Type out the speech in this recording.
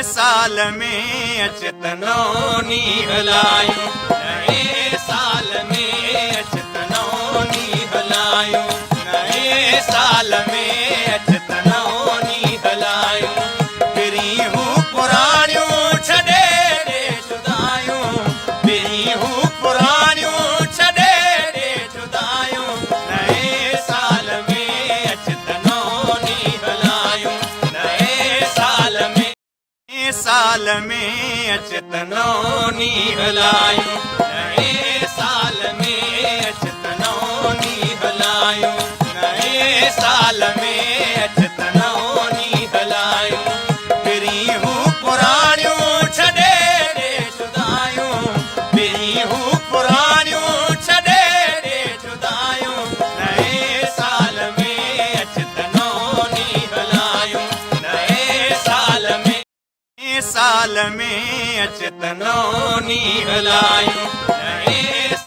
साल में अचतनो नी हलायूं, नए साल में अचतनो नी हलायूं, नए साल में अचतनो नी हलायूं। फिरी हूँ पुराणियूं छॾे ॾे जुदायूं, फिरी हूँ पुराणियूं छॾे ॾे जुदायूं। नए साल में अचतनो नी हलायूं, नए साल में अचतनो नी हलायूं, नए साल में अचतनो नी हलायूं, नए साल में अचतनो नी हलायूं। फिरी हूँ पुराणियूं छॾे ॾे जुदायूं, फिरी हूँ पुराणियूं छॾे ॾे जुदायूं। नए साल में अचतनो नी हलायूं, नए साल में अचतनो नी हलायूं।